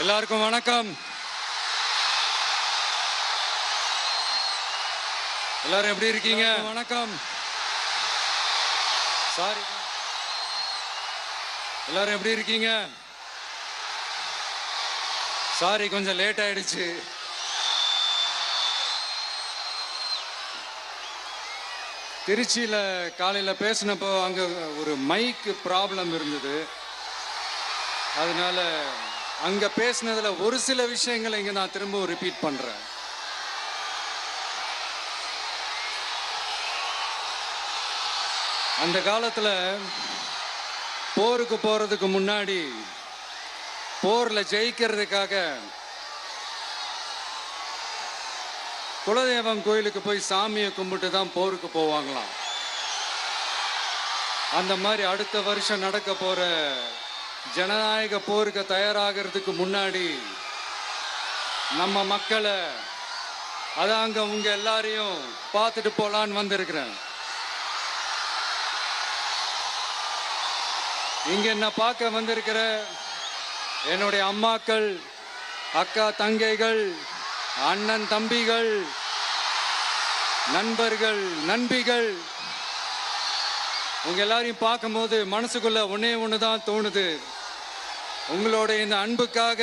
எல்லாருக்கும் வணக்கம். எல்லாரும் எப்படி இருக்கீங்க? வணக்கம். சாரி, எல்லாரும் எப்படி இருக்கீங்க? சாரி, கொஞ்சம் லேட் ஆயிடுச்சு. திருச்சியில காலையில பேசினப்போ அங்க ஒரு மைக் ப்ராப்ளம் இருந்தது. அதனால அங்க பேசினதுல ஒரு சில விஷயங்களை இங்க நான் திரும்ப ரிப்பீட் பண்றேன். அந்த காலத்துல போருக்கு போறதுக்கு முன்னாடி போர்ல ஜெயிக்கிறதுக்காக குலதெய்வம் கோயிலுக்கு போய் சாமியை கும்பிட்டு தான் போருக்கு போவாங்களாம். அந்த மாதிரி அடுத்த வருஷம் நடக்க போற ஜனநாயக போருக்கு தயாராகிறதுக்கு முன்னாடி நம்ம மக்களை அதாங்க உங்க எல்லாரையும் பார்த்துட்டு போலான்னு வந்திருக்கிறேன். இங்க என்ன பார்க்க வந்திருக்கிற என்னுடைய அம்மாக்கள், அக்கா தங்கைகள், அண்ணன் தம்பிகள், நண்பர்கள், நண்பிகள், உங்க எல்லாரையும் பார்க்கும்போது மனசுக்குள்ள ஒன்னே ஒண்ணுதான் தோணுது. உங்களோட இந்த அன்புக்காக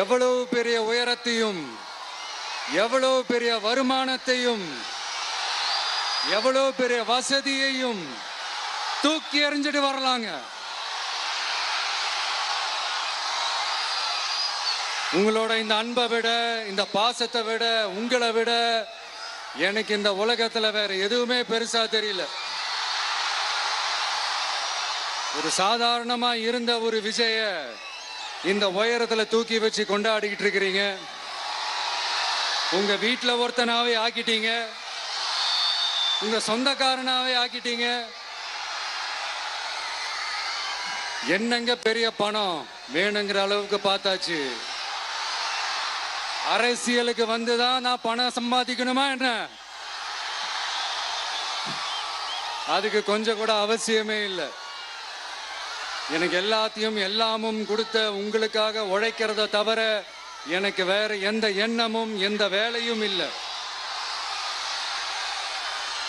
எவ்வளவு பெரிய உயரத்தையும், எவ்வளவு பெரிய வருமானத்தையும், எவ்வளவு பெரிய வசதியையும் தூக்கி எறிஞ்சிட்டு வரலாங்க. உங்களோட இந்த அன்பை விட, இந்த பாசத்தை விட, உங்களை விட எனக்கு இந்த உலகத்துல வேற எதுவுமே பெருசா தெரியல. ஒரு சாதாரணமா இருந்த ஒரு விஜய இந்த உயரத்துல தூக்கி வச்சு கொண்டாடிக்கிட்டு இருக்கிறீங்க. உங்க வீட்டுல ஒருத்தனாவே ஆக்கிட்டீங்க, உங்க சொந்தக்காரனாவே ஆக்கிட்டீங்க. என்னங்க பெரிய பணம் வேணுங்கிற அளவுக்கு பார்த்தாச்சு. அரசியலுக்கு வந்துதான் நான் பணம் சம்பாதிக்கணுமா என்ன? அதுக்கு கொஞ்சம் கூட அவசியமே இல்லை. எனக்கு எல்லாத்தையும் எல்லாமும் கொடுத்த உங்களுக்காக உழைக்கிறத தவிர எனக்கு வேற எந்த எண்ணமும் எந்த வேலையும் இல்லை.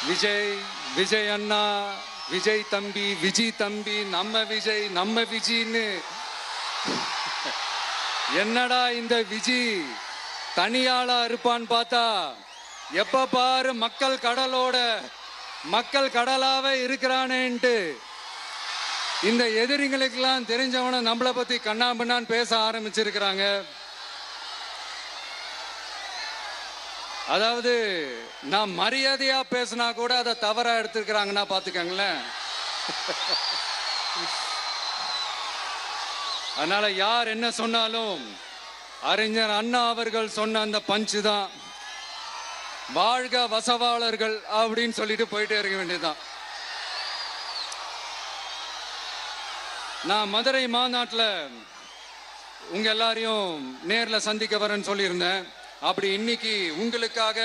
விஜய், விஜய் அண்ணா, விஜய் தம்பி, விஜய் தம்பி, நம்ம விஜய், நம்ம விஜய்ன்னு என்னடா இந்த விஜய் தனியாளா இருப்பான்னு பார்த்தா எப்ப பாரு மக்கள் கடலோட மக்கள் கடலாவே இருக்கிறானேன்ட்டு இந்த எதிரிகளுக்கெல்லாம் தெரிஞ்சவன நம்மளை பத்தி கண்ணாபின்னான்னு பேச ஆரம்பிச்சிருக்கிறாங்க. அதாவது நான் மரியாதையா பேசினா கூட அதை தவறா எடுத்துக்கிறாங்கன்னா பாத்துக்கங்களேன். அதனால யார் என்ன சொன்னாலும் அறிஞர் அண்ணா அவர்கள் சொன்ன அந்த பஞ்சு தான், வாழ்க வசவாளர்கள் அப்படின்னு சொல்லிட்டு போயிட்டே இருக்க வேண்டியதுதான். நான் மதுரை மாநாட்டில் உங்க எல்லாரையும் நேர்ல சந்திக்க வரேன்னு சொல்லியிருந்தேன். அப்படி இன்னைக்கு உங்களுக்காக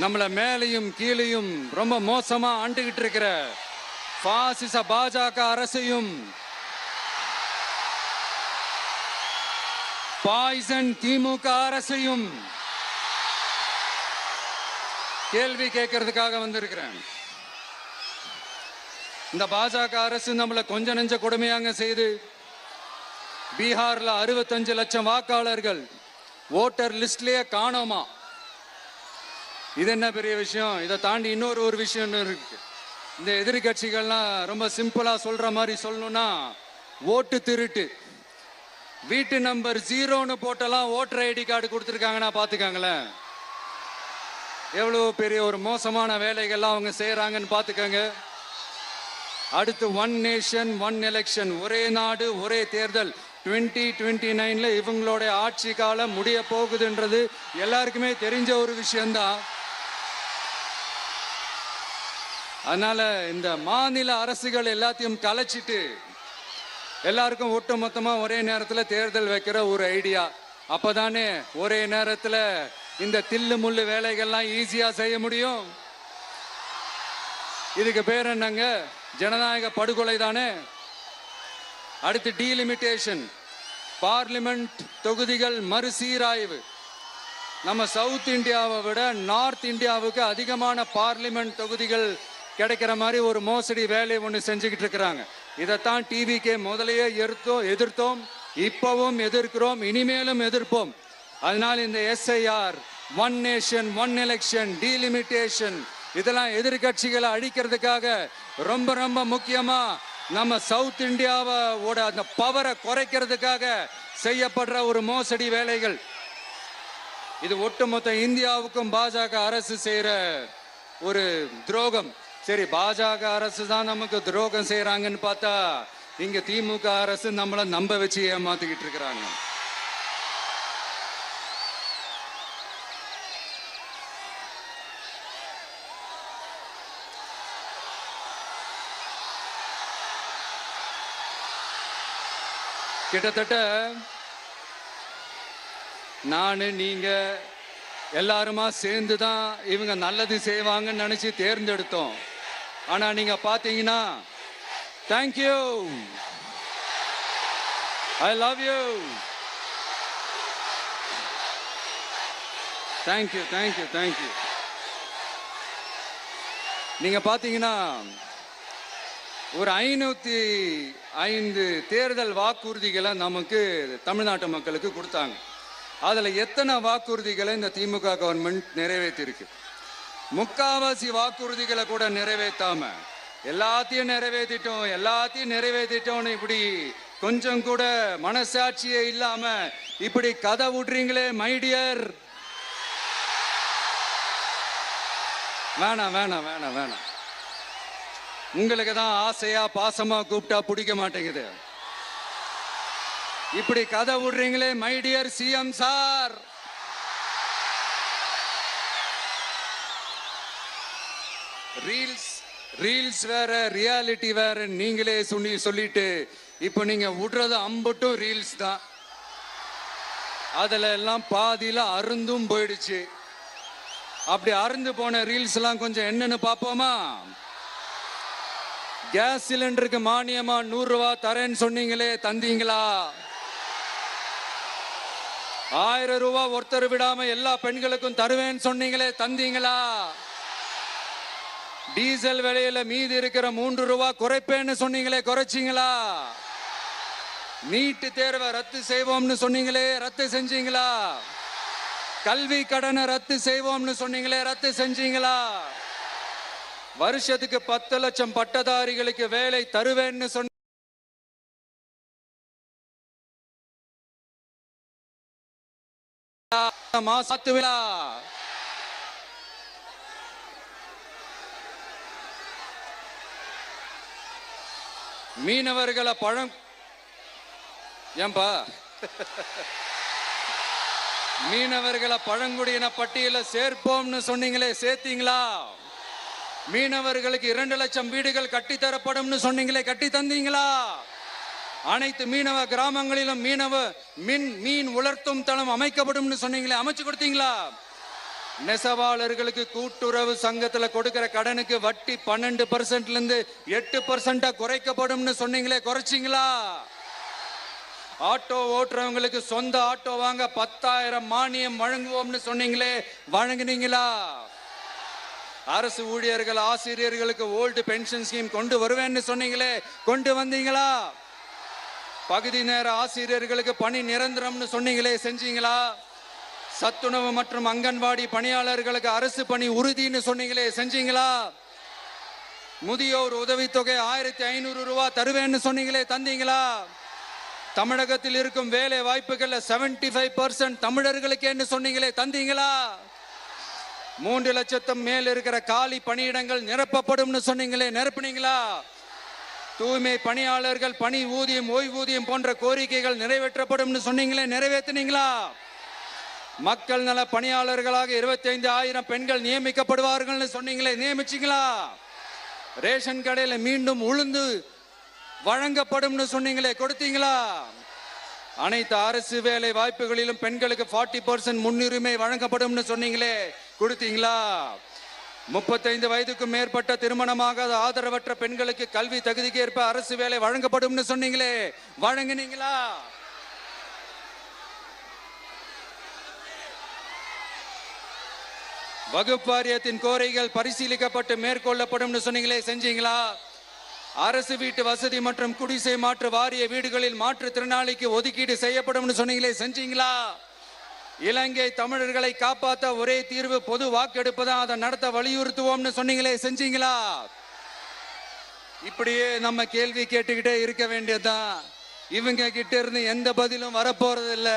நம்மள மேலையும் கீழையும் ரொம்ப மோசமா ஆண்டுகிட்டு இருக்கிற பாசிச பாஜக அரசையும் பாய்சன் திமுக அரசையும் கேள்வி கேட்கறதுக்காக வந்திருக்கிறேன். இந்த பாஜக அரசு நம்மளை கொஞ்ச நெஞ்ச கொடுமையாங்க செய்து பீகார்ல 65 லட்சம் வாக்காளர்கள் ஓட்டர் லிஸ்ட்லயே காணோமா. இது என்ன பெரிய விஷயம்? இதை தாண்டி இன்னொரு விஷயம் இருக்கு. இந்த எதிர்கட்சிகள்லாம் ரொம்ப சிம்பிளா சொல்ற மாதிரி சொல்லணும்னா ஓட்டு திருட்டு. வீட்டு நம்பர் 0ன்னு போட்டெல்லாம் ஓட்டர் ஐடி கார்டு கொடுத்துருக்காங்கன்னா பாத்துக்காங்களேன். எவ்வளவு பெரிய ஒரு மோசமான வேலைகள்லாம் அவங்க செய்யறாங்கன்னு பாத்துக்கங்க. அடுத்து ஒன் நேஷன் ஒன் எலெக்ஷன், ஒரே நாடு ஒரே தேர்தல். 2029ல இவங்களுடைய ஆட்சி காலம் முடிய போகுதுன்றது எல்லாருக்குமே தெரிஞ்ச ஒரு விஷயம்தான். அதனால இந்த மாநில அரசுகள் எல்லாத்தையும் கலைச்சிட்டு எல்லாருக்கும் ஒட்டு மொத்தமா ஒரே நேரத்தில் தேர்தல் வைக்கிற ஒரு ஐடியா. அப்பதானே ஒரே நேரத்தில் இந்த தில்லு முள்ளு வேலைகள்லாம் ஈஸியா செய்ய முடியும். இதுக்கு பேர் என்னங்க? ஜனநாயக படுகொலை தானே. அடுத்து டீலிமிட்டேஷன். பார்லிமெண்ட் தொகுதிகள் மறுசீராய்வு. நம்ம சவுத் இந்தியாவை விட நார்த் இந்தியாவுக்கு அதிகமான பார்லிமெண்ட் தொகுதிகள் கிடைக்கிற மாதிரி ஒரு மோசடி வேலையை ஒன்று செஞ்சுக்கிட்டு இருக்கிறாங்க. இதைத்தான் டிவிக்கே முதலையே எதிர்த்தோம், இப்பவும் எதிர்க்கிறோம், இனிமேலும் எதிர்ப்போம். அதனால் இந்த SIR, one nation one election, delimitation இதெல்லாம் எதிர்கட்சிகளை அழிக்கிறதுக்காக ரொம்ப ரொம்ப முக்கியமா நம்ம சவுத் இந்தியாவோட அந்த பவரை குறைக்கிறதுக்காக செய்யப்படுற ஒரு மோசடி வேலைகள். இது ஒட்டுமொத்த இந்தியாவுக்கும் பாஜக அரசு செய்யற ஒரு துரோகம். சரி, பாஜக அரசு தான் நமக்கு துரோகம் செய்யறாங்கன்னு பார்த்தா இங்க திமுக அரசு நம்மளை நம்ப வச்சு ஏமாத்திக்கிட்டு இருக்கிறாங்க. கிட்டத்தட்ட நானு நீங்க எல்லாருமா சேர்ந்து தான் இவங்க நல்லது செய்வாங்கன்னு நினைச்சு தேர்ந்தெடுத்தோம். ஆனா நீங்க பாத்தீங்கன்னா, thank you, I love you, thank you thank you thank you. நீங்க பாத்தீங்கன்னா ஒரு 505 தேர்தல் வாக்குறுதிகளை நமக்கு தமிழ்நாட்டு மக்களுக்கு கொடுத்தாங்க. அதுல எத்தனை வாக்குறுதிகளை இந்த திமுக கவர்மெண்ட் நிறைவேற்றிருக்கு? முக்காவாசி வாக்குறுதிகளை கூட நிறைவேற்றாம எல்லாத்தையும் நிறைவேற்றிட்டோம் இப்படி கொஞ்சம் கூட மனசாட்சியே இல்லாம இப்படி கதை விடுறீங்களே மைடியர். வேணாம் வேணாம் வேணாம் வேணாம். உங்களுக்கு தான் ஆசையா பாசமா கூப்பிட்டா பிடிக்க மாட்டேங்குது. இப்படி கதை விடுறீங்களே மைடியர் சிஎம் சார். ரீல்ஸ் வேற, ரியாலிட்டி வேற நீங்களே சொல்லிட்டு இப்ப நீங்க விடுறது அம்பட்டும் ரீல்ஸ் தான். அதுல எல்லாம் பாதியில அருந்தும் போயிடுச்சு. அப்படி அருந்து போன ரீல்ஸ் எல்லாம் கொஞ்சம் என்னன்னு பாப்போமா? கேஸ் சிலிண்டருக்கு மானியமா 100 ரூபாய் தரேன்னு சொன்னீங்களே, தந்தீங்களா? 1000 ரூபாய் ஒருத்தர் விடாம எல்லா பெண்களுக்கும் தருவேன்னு சொன்னீங்களே, தந்தீங்களா? டீசல் விலையில மீதி இருக்கிற 3 ரூபாய் குறைப்பேன்னு சொன்னீங்களே, குறைச்சிங்களா? நீட்டு தேர்வை ரத்து செய்வோம்னு சொன்னீங்களே, ரத்து செஞ்சீங்களா? கல்வி கடனை ரத்து செய்வோம்னு சொன்னீங்களே, ரத்து செஞ்சீங்களா? வருஷத்துக்கு 10 லட்சம் பட்டதாரிகளுக்கு வேலை தருவேன்னு சொன்ன மீனவர்களை மீனவர்களை பழங்குடியின பட்டியல சேர்ப்போம்னு சொன்னீங்களே, சேர்த்தீங்களா? மீனவர்களுக்கு 2 லட்சம் வீடுகள் கட்டித்தரப்படும் சொன்னீங்களே, கட்டி தந்தீங்களா? அனைத்து மீனவ கிராமங்களிலும் மீன் உலர்த்தும் தளம் அமைக்கப்படும் சொன்னீங்களே, அமைச்சு கொடுத்தீங்களா? நெசவாளர்களுக்கு கூட்டுறவு சங்கத்துல கொடுக்கிற கடனுக்கு வட்டி 12% இருந்து 8% குறைக்கப்படும் சொன்னீங்களே, குறைச்சிங்களா? ஆட்டோ ஓட்டுறவங்களுக்கு சொந்த ஆட்டோ வாங்க 10,000 மானியம் வழங்குவோம்னு சொன்னீங்களே, வழங்குனீங்களா? அரசு ஊழியர்கள் ஆசிரியர்களுக்கு ஓல்டு பென்ஷன் ஸ்கீம் கொண்டு வருவேன்னு சொன்னீங்களே, கொண்டு வந்தீங்களா? பகுதி நேர ஆசிரியர்களுக்கு பணி நிரந்தரம்னு சொன்னீங்களே, செஞ்சீங்களா? சத்துணவு மற்றும் அங்கன்வாடி பணியாளர்களுக்கு அரசு பணி உறுதின்னு சொன்னீங்களே, செஞ்சீங்களா? முதியோர் உதவித்தொகை 1500 ரூபாய் தருவேன்னு சொன்னீங்களே, தந்தீங்களா? தமிழகத்தில் இருக்கும் வேலை வாய்ப்புகள்ல 75% தமிழர்களுக்கு என்ன சொன்னீங்களே, தந்தீங்களா? 3 லட்சத்துக்கு மேல் இருக்கிற காலி பணியிடங்கள் நிரப்பப்படும் சொன்னீங்களே, நிரப்புனீங்களா? தூய்மை பணியாளர்கள் பணி ஊதியம், ஓய்வூதியம் போன்ற கோரிக்கைகள் நிறைவேற்றப்படும் சொன்னீங்களே, நிறைவேற்றினீங்களா? மக்கள் நல பணியாளர்களாக 25,000 பெண்கள் நியமிக்கப்படுவார்கள் சொன்னீங்களே, நியமிச்சீங்களா? ரேஷன் கடையில் மீண்டும் உளுந்து வழங்கப்படும் சொன்னீங்களே, கொடுத்தீங்களா? அனைத்து அரசு வேலை வாய்ப்புகளிலும் பெண்களுக்கு 40% முன்னுரிமை வழங்கப்படும் சொன்னீங்களே, கொடுத்தீங்களா? 35 வயதுக்கு மேற்பட்ட திருமணமாகாத ஆதரவற்ற பெண்களுக்கு கல்வி தகுதிக்கு ஏற்ப அரசு வேலை வழங்கப்படும் சொன்னீங்களே, வழங்கினீங்களா? வகுப்பு வாரியத்தின் கோரிக்கைகள் பரிசீலிக்கப்பட்டு மேற்கொள்ளப்படும் சொன்னீங்களே, செஞ்சீங்களா? அரசு வீட்டு வசதி மற்றும் குடிசை மாற்று வாரிய வீடுகளில் மாற்றுத்திறனாளிக்கு ஒதுக்கீடு செய்யப்படும் சொன்னீங்களே, செஞ்சீங்களா? இலங்கை தமிழர்களை காப்பாற்ற ஒரே தீர்வு பொது வாக்கெடுப்பு தான், அதை நடத்த வலியுறுத்துவோம்னு சொன்னீங்களே, செஞ்சீங்களா? இப்படியே நம்ம கேள்வி கேட்டுக்கிட்டே இருக்க வேண்டியதுதான். இவங்க கிட்ட இருந்து எந்த பதிலும் வரப்போறது இல்ல.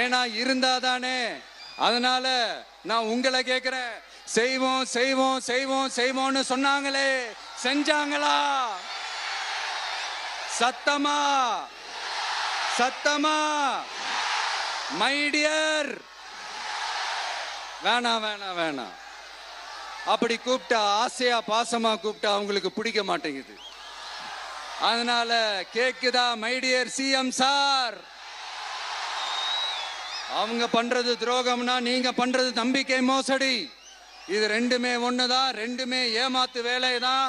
ஏன்னா இருந்தாதானே. அதனால நான் உங்களை கேட்கிறேன், செய்வோம் செய்வோம் செய்வோம் செய்வோம்னு சொன்னாங்களே, செஞ்சாங்களா? சத்தமா சத்தமா? மை டியர், வேணாம் வேணாம் வேணாம். அப்படி கூப்பிட்டா, ஆசையா பாசமா கூப்பிட்டா அவங்களுக்கு பிடிக்க மாட்டேங்குது. அதனால கேக்குதா மை டியர் சிஎம் சார்? அவங்க பண்றது துரோகம்னா நீங்க பண்றது நம்பிக்கை மோசடி. இது ரெண்டுமே ஒண்ணுதான், ரெண்டுமே ஏமாத்து வேலை தான்.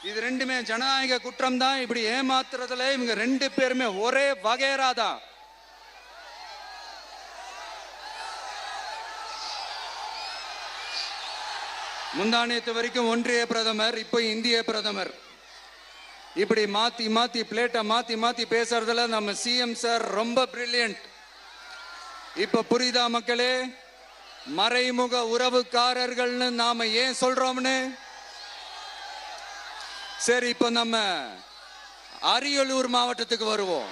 இது ரெண்டுமே ஜனநாயக குற்றம் தான். இப்படி ஏமாத்துறதுல இவங்க ரெண்டு பேருமே ஒரே வகைரா தான். முந்தானத்து வரைக்கும் ஒன்றிய பிரதமர், இப்போ இந்திய பிரதமர். இப்படி மாத்தி மாத்தி பிளேட்டை மாத்தி மாத்தி பேசுறதுல நம்ம சிஎம் சார் ரொம்ப பிரில்லியன்ட். இப்ப புரியுதா மக்களே? மறைமுக உறவுக்காரர்கள்னு நாம ஏன் சொல்றோம்னு? சரி, இப்ப நம்ம அரியலூர் மாவட்டத்துக்கு வருவோம்.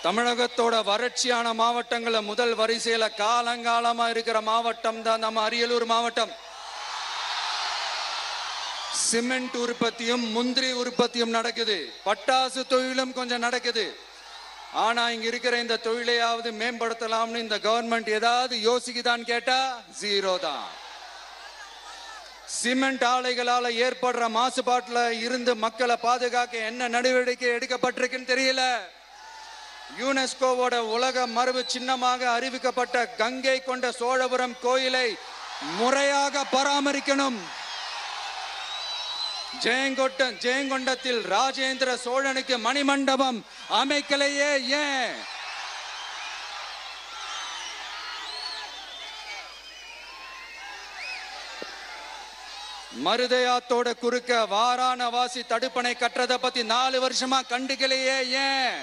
தமிழகத்தோட வறட்சியான மாவட்டங்கள முதல் வரிசையில காலங்காலமா இருக்கிற மாவட்டம் தான் நம்ம அரியலூர் மாவட்டம். சிமெண்ட் உற்பத்தியும் முந்திரி உற்பத்தியும் நடக்குது. பட்டாசு தொழிலும் கொஞ்சம் நடக்குது. ஆனா இங்க இருக்கிற இந்த தொழிலையாவது மேம்படுத்தலாம்னு இந்த கவர்மெண்ட் ஏதாவது யோசிக்குதான்னு கேட்டா ஜீரோ தான். சிமெண்ட் ஆலைகளால ஏற்படுற மாசுபாட்டுல இருந்து மக்களை பாதுகாக்க என்ன நடவடிக்கை எடுக்கப்பட்டிருக்குன்னு தெரியல. யுனெஸ்கோவோட உலக மரபு சின்னமாக அறிவிக்கப்பட்ட கங்கை கொண்ட சோழபுரம் கோயிலை முறையாக பராமரிக்கணும். ஜெயங்கொண்டத்தில் ராஜேந்திர சோழனுக்கு மணிமண்டபம் அமைக்கலையே ஏன்? மருதையாத்தோட குறுக்க வாராணவாசி தடுப்பணை கட்டுறதை பத்தி 4 வருஷமா கண்டுக்கலையே ஏன்?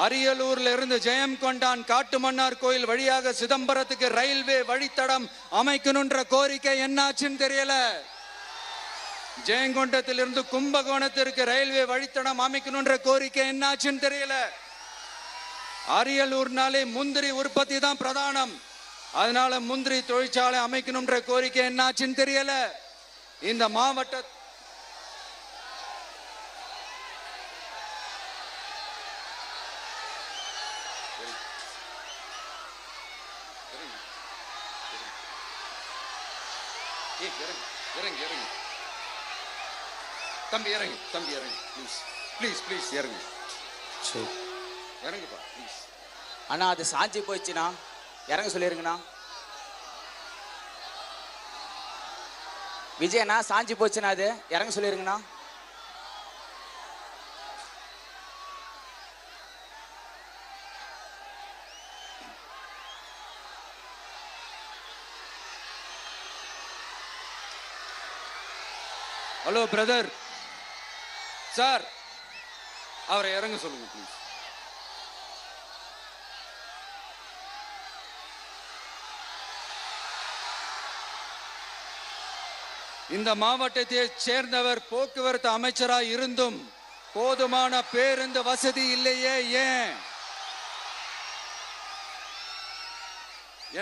அரியலூர்ல இருந்து ஜெயங்கொண்டான் காட்டுமன்னார் கோயில் வழியாக சிதம்பரத்துக்கு ரயில்வே வழித்தடம் அமைக்கணும்ன்ற கோரிக்கை என்னாச்சுன்னு தெரியல. ஜெயங்கொண்டத்திலிருந்து கும்பகோணத்திற்கு ரயில்வே வழித்தடம் அமைக்கணும்ன்ற கோரிக்கை என்னாச்சுன்னு தெரியல. அரியலூர்னாலே முந்திரி உற்பத்தி தான் பிரதானம். அதனால முந்திரி தொழிற்சாலை அமைக்கணும்ன்ற கோரிக்கை என்னாச்சுன்னு தெரியல. இந்த மாவட்ட தம்பி இறங்கு, தம்பி இறங்கு, ப்ளீஸ் ப்ளீஸ் ப்ளீஸ் இறங்கு, இறங்குப்பா ப்ளீஸ். அண்ணா அது சாஞ்சி போயிடுச்சுண்ணா, இறங்க சொல்லிருங்கண்ணா. விஜயண்ணா சாஞ்சி போச்சுண்ணா, அது இறங்க சொல்லிருங்கண்ணா. ஹலோ பிரதர் சார், அவரை இறங்க சொல்லுங்க ப்ளீஸ். இந்த மாவட்டத்தை சேர்ந்தவர் போக்குவரத்து அமைச்சராக இருந்தும் போதுமான பேருந்து வசதி இல்லையே ஏன்?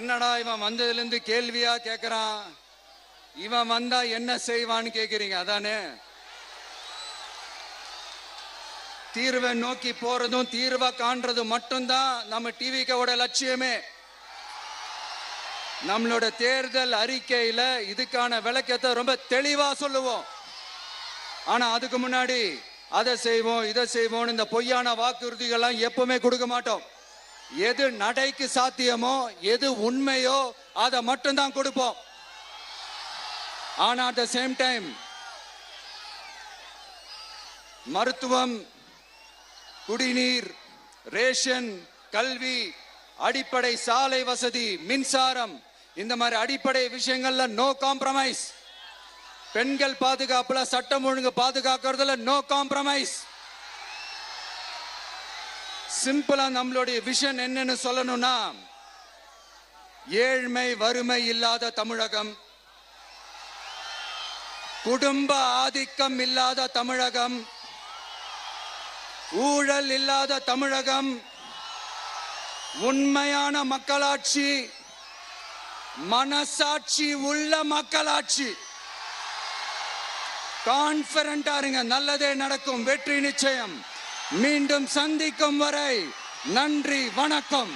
என்னடா இவன் வந்ததுல இருந்து கேள்வியா கேட்கிறான். இவன் வந்தா என்ன செய்வான்னு கேக்குறீங்க அதானே? தீர்வை நோக்கி போறதும் தீர்வை காண்றதும் மட்டும்தான் நம்ம டிவிக்கோட லட்சியமே. நம்மளோட தேர்தல் அறிக்கையில இதுக்கான விளக்கத்தை ரொம்ப தெளிவா சொல்லுவோம். ஆனா அதுக்கு முன்னாடி அதை செய்வோம் இதை செய்வோம் இந்த பொய்யான வாக்குறுதிகள்லாம் எப்பவுமே கொடுக்க மாட்டோம். எது நடைக்கு சாத்தியமோ எது உண்மையோ அதை மட்டும்தான் கொடுப்போம். ஆனா அட் த சேம் டைம் மருத்துவம், குடிநீர், ரேஷன், கல்வி, அடிப்படை சாலை வசதி, மின்சாரம், இந்த மாதிரி அடிப்படை விஷயங்கள்ல நோ காம்ப்ரமைஸ். பெண்கள் பாதுகாப்புல, சட்டம் ஒழுங்கு பாதுகாக்கிறதுல நோ காம்ப்ரமைஸ். சிம்பிளா நம்மளுடைய விஷன் என்னன்னு சொல்லணும்னா, ஏழ்மை வறுமை இல்லாத தமிழகம், குடும்ப ஆதிக்கம் இல்லாத தமிழகம், ஊழல் இல்லாத தமிழகம், உண்மையான மக்களாட்சி, மனசாட்சி உள்ள மக்களாட்சி. கான்பிடண்டா இருங்க, நல்லதே நடக்கும், வெற்றி நிச்சயம். மீண்டும் சந்திக்கும் வரை நன்றி, வணக்கம்.